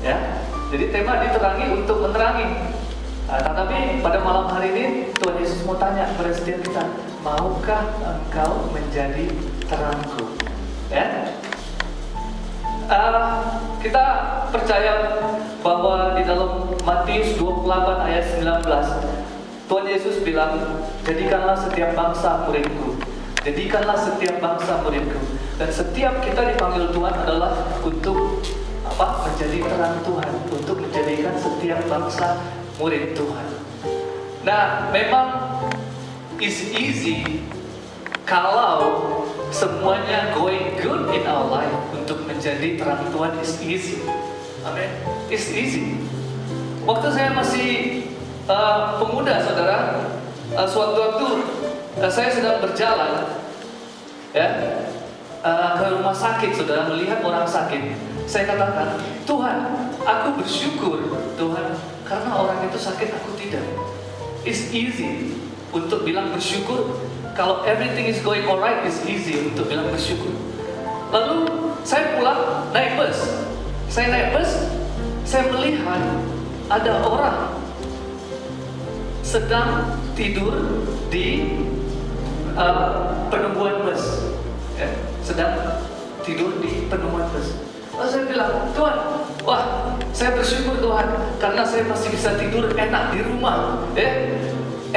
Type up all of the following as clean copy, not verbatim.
Ya, jadi tema diterangi untuk menerangi. Tetapi pada malam hari ini Tuhan Yesus mau tanya kepada setiap kita, maukah engkau menjadi terangku? Ya, kita percaya bahwa di dalam Matius 28 ayat 19 Tuhan Yesus bilang, jadikanlah setiap bangsa muridku. Jadikanlah setiap bangsa muridku. Dan setiap kita dipanggil Tuhan adalah untuk menjadi terang Tuhan, untuk menjadikan setiap bangsa murid Tuhan. Nah, memang is easy kalau semuanya going good in our life. Untuk menjadi terang Tuhan is easy. Amin. It's easy. Waktu saya masih pemuda, saudara, suatu waktu saya sedang berjalan, ya, ke rumah sakit, saudara, melihat orang sakit. Saya katakan, Tuhan, aku bersyukur, Tuhan, karena orang itu sakit, aku tidak. It's easy untuk bilang bersyukur. Kalau everything is going alright, it's easy untuk bilang bersyukur. Lalu saya pulang naik bus. Saya naik bus, saya melihat ada orang sedang tidur di penungguan bus, ya, sedang tidur di penungguan bus. Lalu saya bilang, Tuhan, wah, saya bersyukur Tuhan, karena saya masih bisa tidur enak di rumah, ya,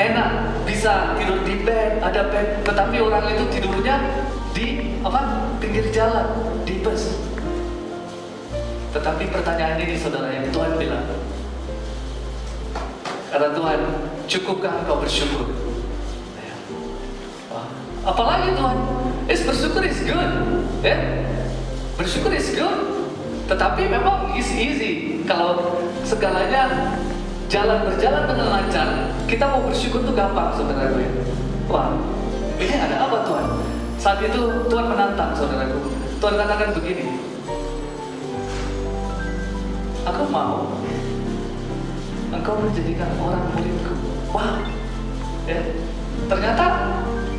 enak bisa tidur di bed, ada bed. Tetapi orang itu tidurnya di pinggir jalan, di bus. Tetapi pertanyaan ini, saudara, yang Tuhan bilang, kata Tuhan, cukupkah engkau bersyukur? Apalagi Tuhan, bersyukur is good, ya? Bersyukur is good. Tetapi memang is easy kalau segalanya berjalan dengan lancar. Kita mau bersyukur itu gampang, saudaraku, ya. Wah, ini ada apa Tuhan? Saat itu Tuhan menantang, saudaraku. Tuhan katakan begini, aku mau engkau menjadikan orang muridku. Wah, ya. Ternyata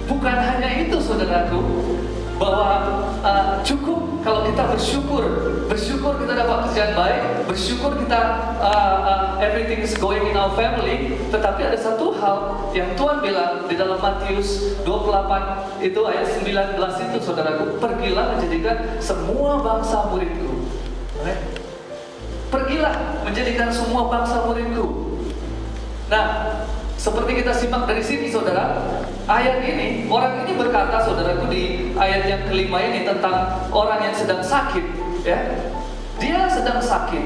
bukan hanya itu, saudaraku, bahwa cukup kalau kita bersyukur kita dapat kerjaan baik, bersyukur kita everything is going in our family. Tetapi ada satu hal yang Tuhan bilang di dalam Matius 28 itu ayat 19 itu, saudaraku, pergilah menjadikan semua bangsa muridku. Pergilah menjadikan semua bangsa muridku. Nah, seperti kita simak dari sini, saudara, ayat ini, orang ini berkata, saudaraku, di ayat yang kelima ini tentang orang yang sedang sakit, ya. Dia sedang sakit.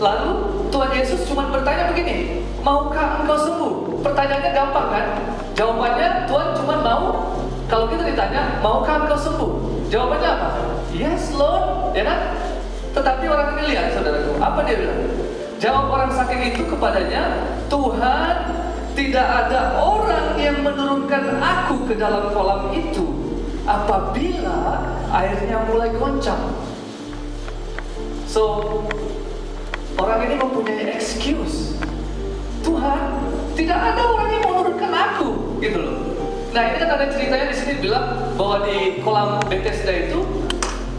Lalu Tuhan Yesus cuma bertanya begini, maukah engkau sembuh? Pertanyaannya gampang, kan? Jawabannya Tuhan cuma mau. Kalau kita ditanya, maukah engkau sembuh? Jawabannya apa? Yes, Lord, ya kan? Tetapi orang ini lihat, saudaraku, apa dia bilang? Jawab orang sakit itu kepadanya, Tuhan, tidak ada orang yang menurunkan aku ke dalam kolam itu apabila airnya mulai goncang. So, orang ini mempunyai excuse. Tuhan, tidak ada orang yang menurunkan aku, gitu loh. Nah, ini kan ada ceritanya di sini bilang bahwa di kolam Bethesda itu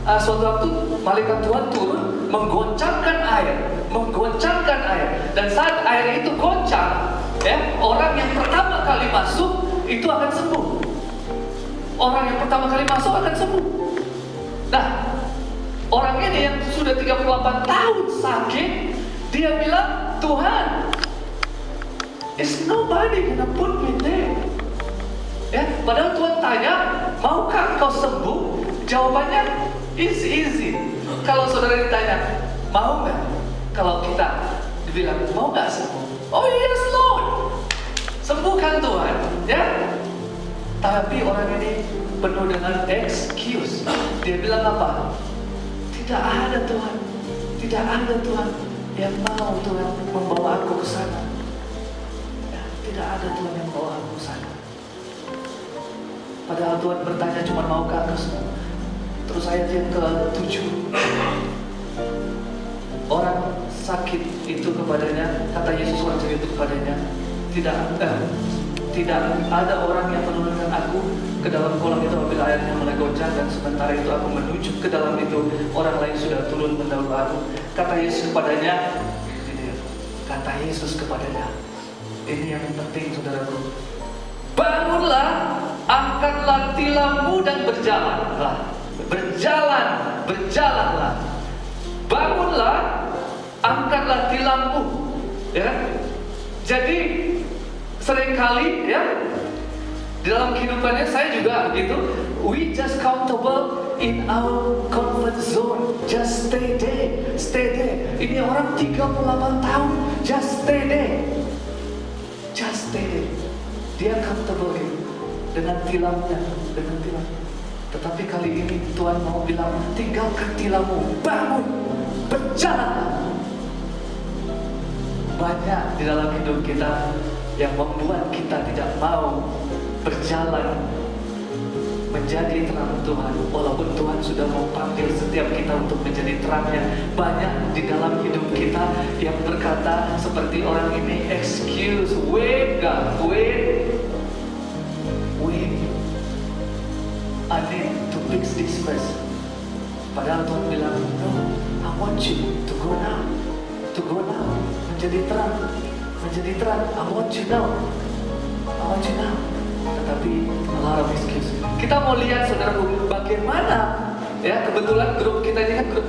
suatu waktu malaikat Tuhan turun menggoncangkan air, dan saat air itu goncang, ya, orang yang pertama kali masuk itu akan sembuh. Orang yang pertama kali masuk akan sembuh. Nah, orang ini yang sudah 38 tahun sakit, dia bilang, Tuhan, is nobody gonna put me there. Ya, padahal Tuhan tanya, maukah kau sembuh? Jawabannya is easy. Kalau saudara ditanya, mau nggak? Kalau kita dibilang, mau nggak sembuh? Oh yes Lord, sembuhkan Tuhan, ya. Tapi orang ini penuh dengan excuse. Dia bilang apa? Tidak ada Tuhan, tidak ada Tuhan yang mau Tuhan membawa aku ke sana. Ya, tidak ada Tuhan yang membawa aku ke sana. Padahal Tuhan bertanya cuma maukah engkau sembuh? Terus ayat yang ke-7, orang sakit itu kepadanya, kata Yesus orang sakit itu kepadanya, tidak ada orang yang menurunkan aku ke dalam kolam itu apabila airnya mulai goncang, dan sementara itu aku menuju ke dalam itu, orang lain sudah turun mendahului aku. Kata Yesus kepadanya, kata Yesus kepadanya, ini yang penting saudaraku, bangunlah, angkatlah tilammu dan berjalanlah. Berjalanlah. Bangunlah, angkatlah tilammu. Ya. Jadi seringkali ya di dalam kehidupannya saya juga begitu. We just comfortable in our comfort zone. Just stay there. Ini orang 38 tahun, just stay there. Dia comfortable gitu dengan tilamnya. Tetapi kali ini Tuhan mau bilang, tinggalkan tilammu, bangun, berjalanlah. Banyak di dalam hidup kita yang membuat kita tidak mau berjalan menjadi terang Tuhan, walaupun Tuhan sudah mau panggil setiap kita untuk menjadi terangnya. Banyak di dalam hidup kita yang berkata seperti orang ini, excuse, wait God, wait, I need to fix this first. Padahal Tuhan bilang, no, I want you to go now, menjadi terang, I want you now. Tetapi a lot of excuse. Kita mau lihat saudaraku, bagaimana ya, kebetulan grup kita ini kan grup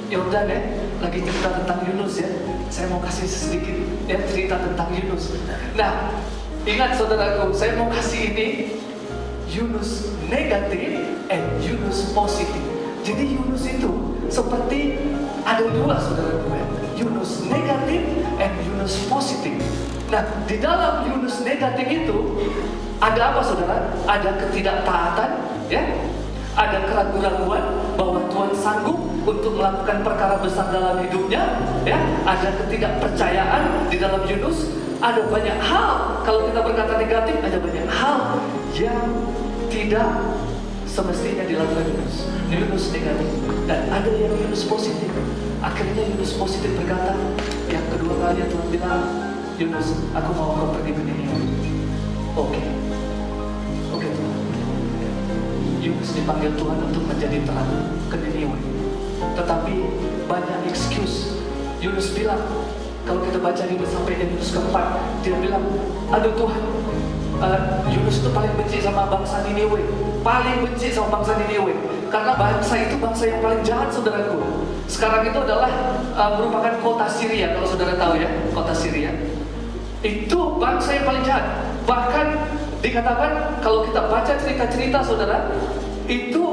Yordan ya, lagi cerita tentang Yunus ya. Saya mau kasih sedikit ya cerita tentang Yunus. Nah, ingat saudaraku, saya mau kasih ini Yunus negatif and Yunus positif. Jadi Yunus itu seperti ada dua saudaraku ya, Yunus negatif and Yunus positif. Nah, di dalam Yunus negatif itu ada apa saudara? Ada ketidaktaatan, ya, ada keraguan-raguan bahwa Tuhan sanggup untuk melakukan perkara besar dalam hidupnya, ya. Ada ketidakpercayaan di dalam Yunus. Ada banyak hal, kalau kita berkata negatif, ada banyak hal yang tidak semestinya dilakukan Yunus negatif. Dan ada yang Yunus positif. Akhirnya Yunus positif berkata, yang kedua kali Tuhan bilang, Yunus, aku mau kau pergi ke Niniwe. Oke Tuhan. Yunus dipanggil Tuhan untuk menjadi terang ke Niniwe. Tetapi banyak excuse. Yunus bilang, kalau kita baca Yunus sampai Yunus keempat, dia bilang, aduh Tuhan, Yunus itu paling benci sama bangsa Niniwe, karena bangsa itu bangsa yang paling jahat saudaraku. Sekarang itu adalah merupakan kota Syria, kalau saudara tahu ya, kota Syria itu bangsa yang paling jahat. Bahkan dikatakan kalau kita baca cerita-cerita saudara, itu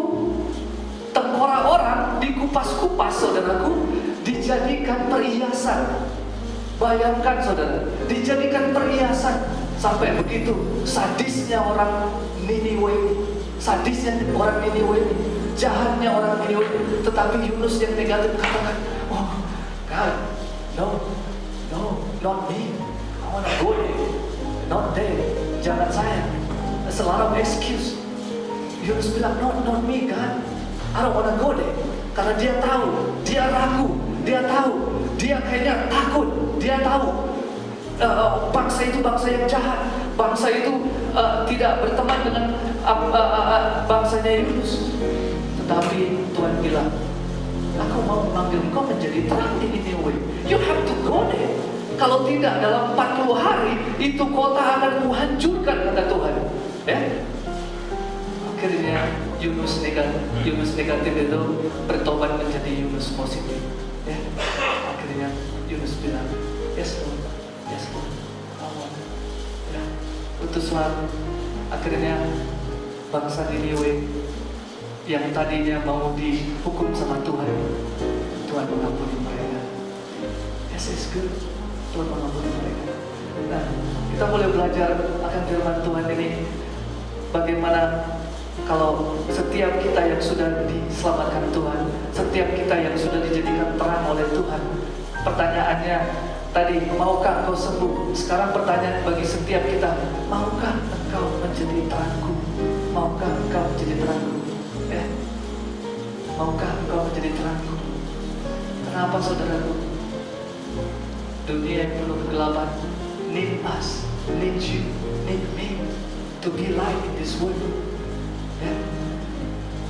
tengkorak orang dikupas-kupas saudaraku, dijadikan perhiasan. Bayangkan saudara, dijadikan perhiasan. Sampai begitu sadisnya orang Niniwe, jahatnya orang Niniwe. Tetapi Yunus yang negatif katakan, oh God, no, not me, I wanna go there, not there, jangan saya. There's a lot of excuse. Yunus bilang, not me God, I don't wanna go there. Karena dia tahu, dia ragu, dia tahu, dia kayaknya takut, dia tahu bangsa itu bangsa yang jahat, bangsa itu tidak berteman dengan bangsanya Yunus. Tetapi Tuhan bilang, aku mau memanggil engkau menjadi terang di Niniwe. You have to go there. Kalau tidak, dalam 40 hari itu kota akan kuhancurkan, kata Tuhan. Ya? Akhirnya Yunus negatif itu bertobat menjadi Yunus positif. Ya? Akhirnya Yunus bilang, yes Lord. Ya, putus Tuhan. Akhirnya bangsa Niniwe yang tadinya mau dihukum sama Tuhan mengampuni mereka. Yes, it's good. Tuhan mengampuni mereka. Nah, kita boleh belajar akan firman Tuhan ini. Bagaimana kalau setiap kita yang sudah diselamatkan Tuhan, setiap kita yang sudah dijadikan terang oleh Tuhan, pertanyaannya tadi, maukah engkau sembuh? Sekarang pertanyaan bagi setiap kita, maukah engkau menjadi terangku? Maukah engkau menjadi terangku? Maukah engkau menjadi terangku? Kenapa saudaraku? Dunia yang penuh kegelapan need us, need you, need me to be light in this world. Ya.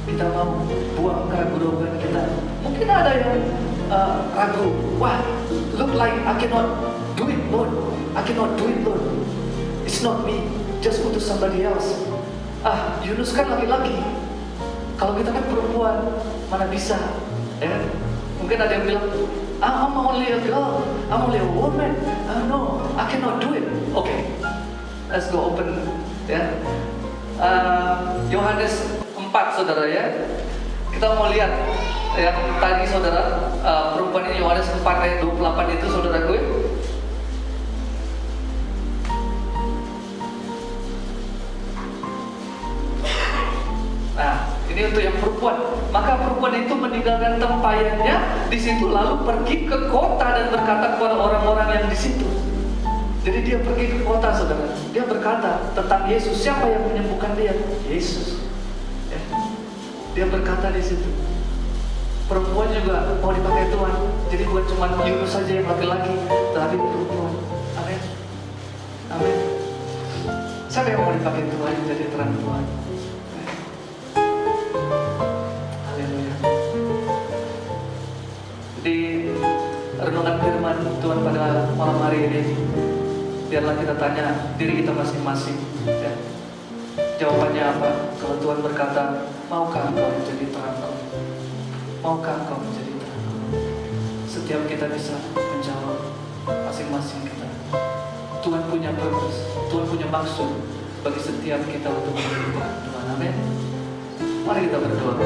Kita mau buang keraguan kita. Mungkin ada yang ragu. Wah, look like I cannot do it, Lord. I cannot do it, Lord. It's not me. Just utus somebody else. Yunus kan laki-laki. Kalau kita kan perempuan, mana bisa? Ya, mungkin ada yang bilang, I'm only a girl, I'm only a woman. No, I cannot do it. Okay, let's go open. Ya, Yohanes 4, saudara ya. Kita mau lihat yang tadi saudara, perempuan ini Yohanes 4 ayat 28 itu saudara gue. Nah, ini untuk yang perempuan. Maka perempuan itu meninggalkan tempayannya di situ lalu pergi ke kota dan berkata kepada orang-orang yang di situ. Jadi dia pergi ke kota, saudara. Dia berkata tentang Yesus. Siapa yang menyembuhkan dia? Yesus. Ya. Dia berkata di situ. Perempuan juga mau dipakai Tuhan. Jadi bukan cuma Yunus saja yang laki-laki, tapi perempuan. Amin. Amin. Siapa yang mau dipakai Tuhan jadi terang Tuhan? Di renungan firman Tuhan pada malam hari ini, biarlah kita tanya diri kita masing-masing, ya. Jawabannya apa? Kalau Tuhan berkata, maukah engkau menjadi terangku? Maukah engkau menjadi terangku? Setiap kita bisa menjawab masing-masing kita. Tuhan punya purpose, Tuhan punya maksud bagi setiap kita untuk menjadi terang Tuhan. Amin. Mari kita berdoa.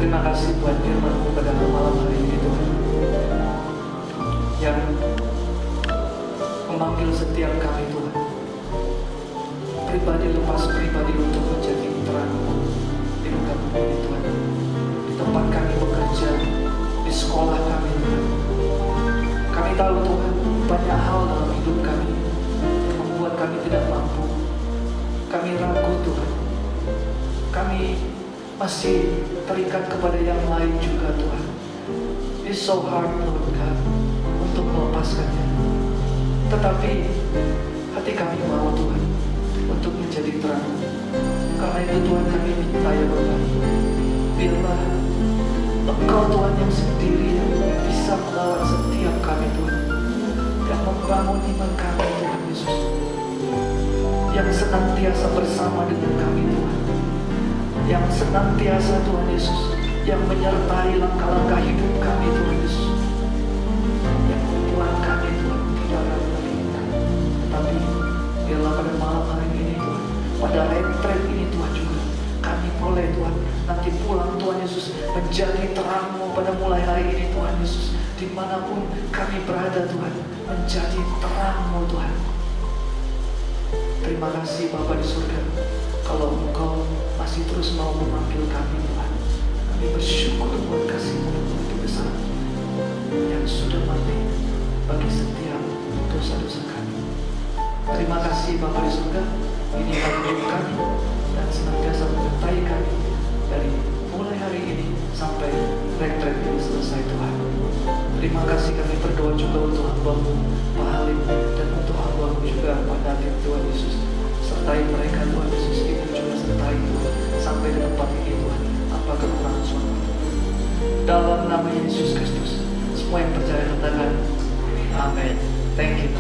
Terima kasih Tuhan firman-Mu pada malam hari ini Tuhan, yang memanggil setiap kami Tuhan, pribadi lepas pribadi untuk menjadi terang di muka bumi ini Tuhan. Di tempat kami bekerja, di sekolah kami Tuhan. Kami tahu Tuhan, banyak hal dalam hidup kami yang membuat kami tidak mampu. Kami ragu Tuhan. Kami masih terikat kepada yang lain juga Tuhan. It's so hard Lord God untuk melepaskannya. Tetapi hati kami mau Tuhan untuk menjadi terang. Karena itu Tuhan kami minta ya Bapak, biarlah Engkau Tuhan yang sendiri yang bisa melawat setiap kami Tuhan, yang membangun iman kami Tuhan Yesus, yang senantiasa bersama dengan kami Tuhan, yang senantiasa Tuhan Yesus, yang menyertai langkah-langkah hidup kami Tuhan Yesus, yang membuat kami Tuhan tidak ragu lagi. Tetapi biarlah pada malam hari ini Tuhan, pada retret ini Tuhan juga, kami boleh Tuhan nanti pulang Tuhan Yesus menjadi terang-Mu pada mulai hari ini Tuhan Yesus, dimanapun kami berada Tuhan, menjadi terang-Mu Tuhan. Terima kasih Bapa di surga, kalau Engkau masih terus mau memanggil kami Tuhan. Kami bersyukur buat kasih-Mu begitu besar yang sudah mati bagi setiap dosa-dosa kami. Terima kasih Bapa di surga, ini hidup kami dan senantiasa menyertai kami dari mulai hari ini sampai retret ini selesai Tuhan. Terima kasih, kami berdoa juga untuk hamba-Mu Pak Halim dan untuk hamba-Mu juga Pak David Tuhan Yesus. Sertai mereka Tuhan Yesus, kita juga sertai Tuhan sampai ke tempat ini Tuhan, apa kekurangan suami. Dalam nama Yesus Kristus, semua yang percaya katakan amin. Thank you.